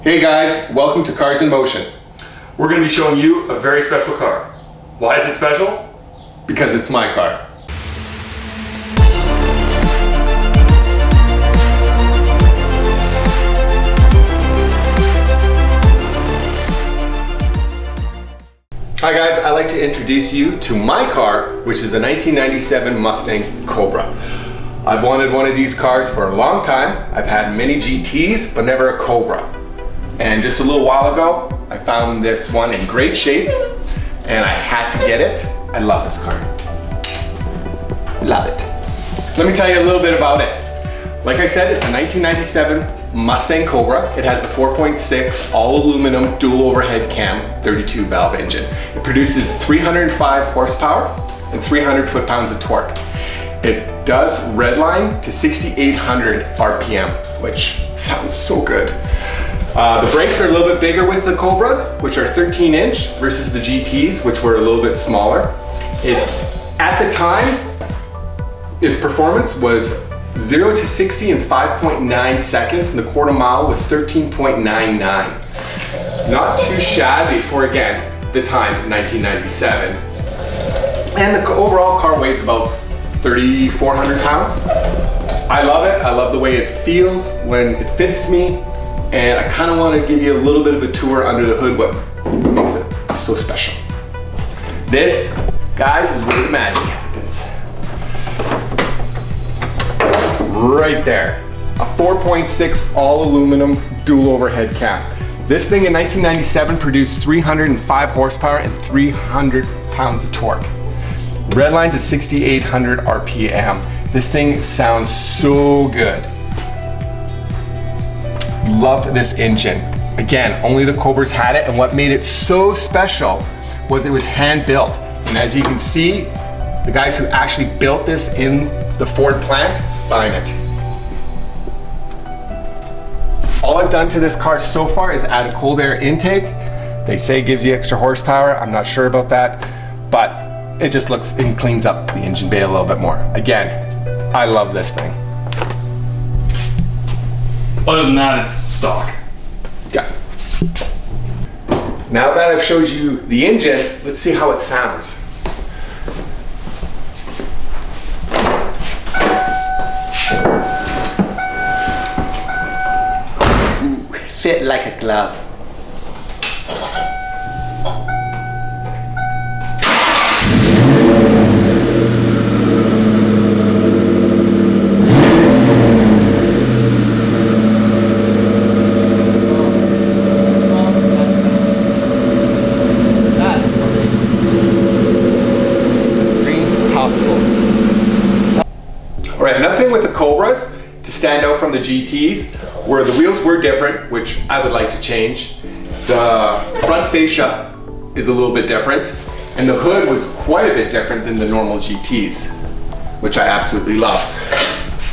Hey guys, welcome to Cars in Motion. We're going to be showing you a very special car. Why is it special? Because it's my car. Hi guys, I'd like to introduce you to my car, which is a 1997 Mustang Cobra. I've wanted one of these cars for a long time. I've had many GTs, but never a Cobra. And just a little while ago, I found this one in great shape and I had to get it. I love this car. Love it. Let me tell you a little bit about it. Like I said, it's a 1997 Mustang Cobra. It has the 4.6 all aluminum dual overhead cam 32 valve engine. It produces 305 horsepower and 300 foot-pounds of torque. It does redline to 6,800 RPM, which sounds so good. The brakes are a little bit bigger with the Cobras, which are 13-inch versus the GTs, which were a little bit smaller. At the time, its performance was 0 to 60 in 5.9 seconds, and the quarter mile was 13.99. Not too shabby for, again, the time, 1997. And the overall car weighs about 3,400 pounds. I love it. I love the way it feels when it fits me. And I kind of want to give you a little bit of a tour under the hood, what makes it so special. This, guys, is where the magic happens. Right there. A 4.6 all aluminum dual overhead cam. This thing in 1997 produced 305 horsepower and 300 pounds of torque. Redlines at 6,800 RPM. This thing sounds so good. Love this engine. Again, only the Cobras had it, and what made it so special was it was hand built. And as you can see, the guys who actually built this in the Ford plant sign it. All I've done to this car so far is add a cold air intake. They say it gives you extra horsepower. I'm not sure about that, but it just looks and cleans up the engine bay a little bit more. Again, I love this thing. Other than that, it's stock. Yeah. Now that I've showed you the engine, let's see how it sounds. Ooh, fit like a glove. All right, another thing with the Cobras to stand out from the GTs where the wheels were different, which I would like to change. The front fascia is a little bit different, and the hood was quite a bit different than the normal GTs, which I absolutely love.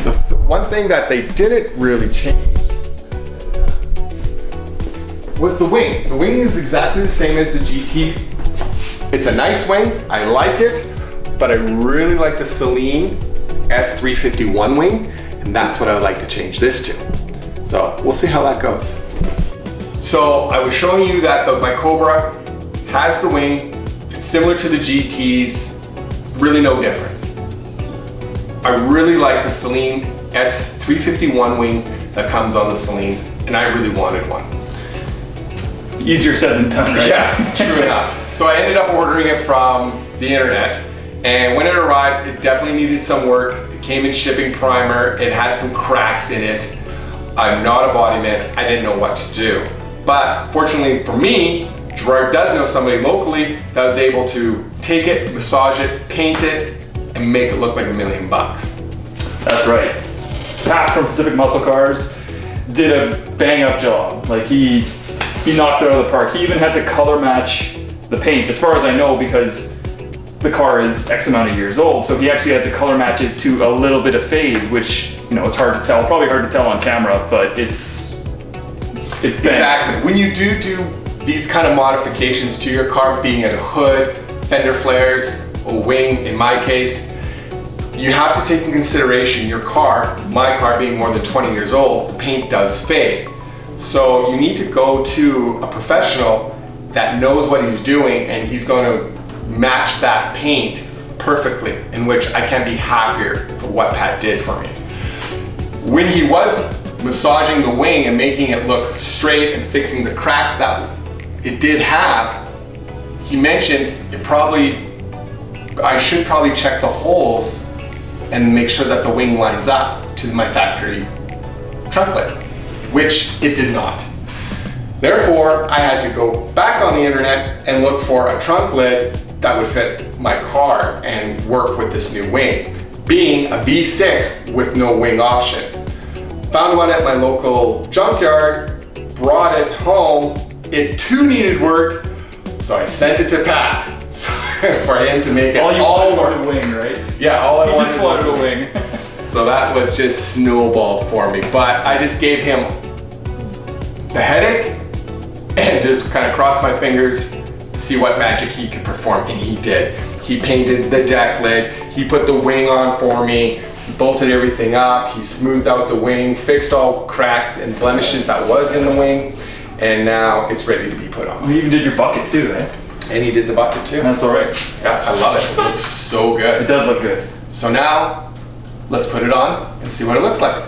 The one thing that they didn't really change was the wing. The wing is exactly the same as the GT. It's a nice wing, I like it, but I really like the Saleen S351 wing, and that's what I would like to change this to. So we'll see how that goes. So I was showing you that my Cobra has the wing. It's similar to the GTs, really no difference. I really like the Saleen S351 wing that comes on the Saleens, and I really wanted one. Easier said than done, right? Yes, true enough. So I ended up ordering it from the internet. And when it arrived, it definitely needed some work. It came in shipping primer. It had some cracks in it. I'm not a body man. I didn't know what to do. But fortunately for me, Gerard does know somebody locally that was able to take it, massage it, paint it, and make it look like $1 million. That's right. Pat from Pacific Muscle Cars did a bang up job. Like he knocked it out of the park. He even had to color match the paint, as far as I know, because the car is X amount of years old, so he actually had to color match it to a little bit of fade, which, you know, it's hard to tell, probably hard to tell on camera, but it's exactly. When you do these kind of modifications to your car, being it a hood, fender flares, a wing in my case, you have to take in consideration your car, my car being more than 20 years old, the paint does fade. So you need to go to a professional that knows what he's doing, and he's going to match that paint perfectly, in which I can't be happier for what Pat did for me. When he was massaging the wing and making it look straight and fixing the cracks that it did have, he mentioned I should probably check the holes and make sure that the wing lines up to my factory trunk lid, which it did not. Therefore, I had to go back on the internet and look for a trunk lid that would fit my car and work with this new wing, being a V6 with no wing option. Found one at my local junkyard, brought it home. It too needed work, so I sent it to Pat for him to make it all work. Was a wing, right? Yeah, all I wanted was a wing. So that was just snowballed for me. But I just gave him the headache and just kind of crossed my fingers to see what magic he could perform, and he did. He painted the deck lid, he put the wing on for me, he bolted everything up, he smoothed out the wing, fixed all cracks and blemishes that was in the wing, and now it's ready to be put on. He even did your bucket too, eh? And he did the bucket too. That's all right. Yeah, I love it. It looks so good. It does look good. So now, let's put it on and see what it looks like.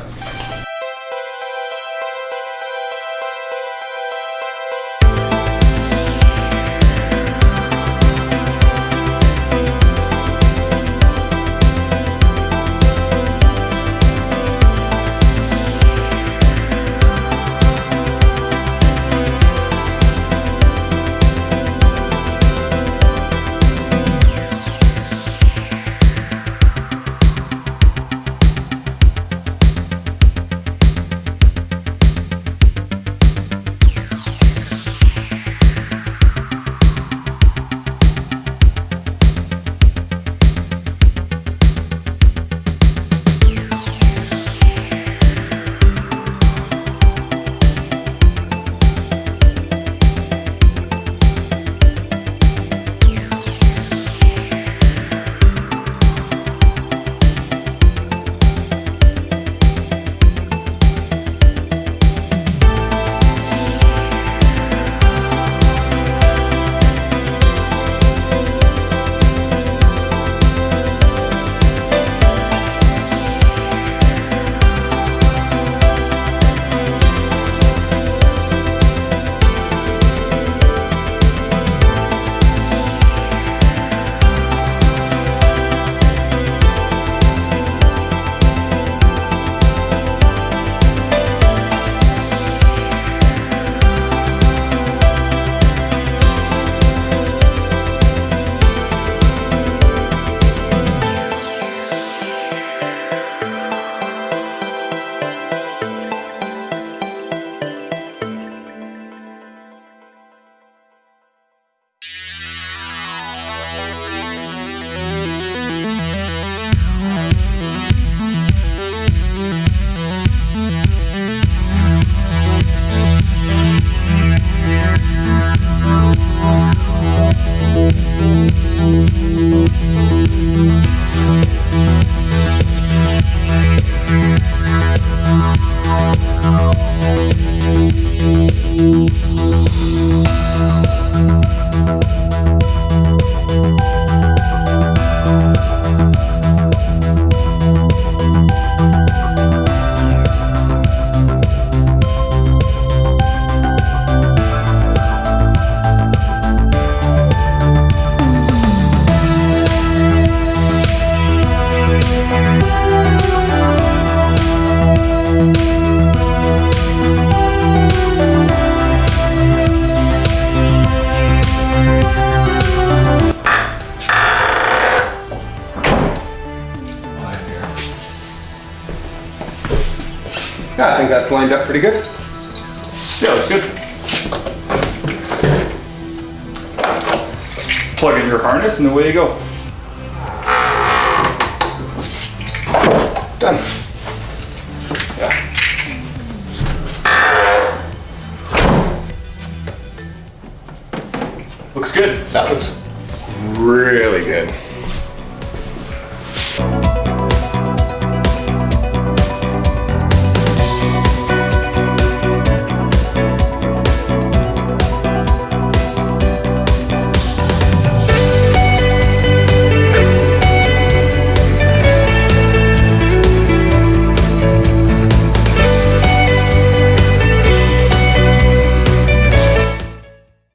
Yeah, I think that's lined up pretty good. Yeah, looks good. Plug in your harness and away you go. Done. Yeah. Looks good. That looks really good.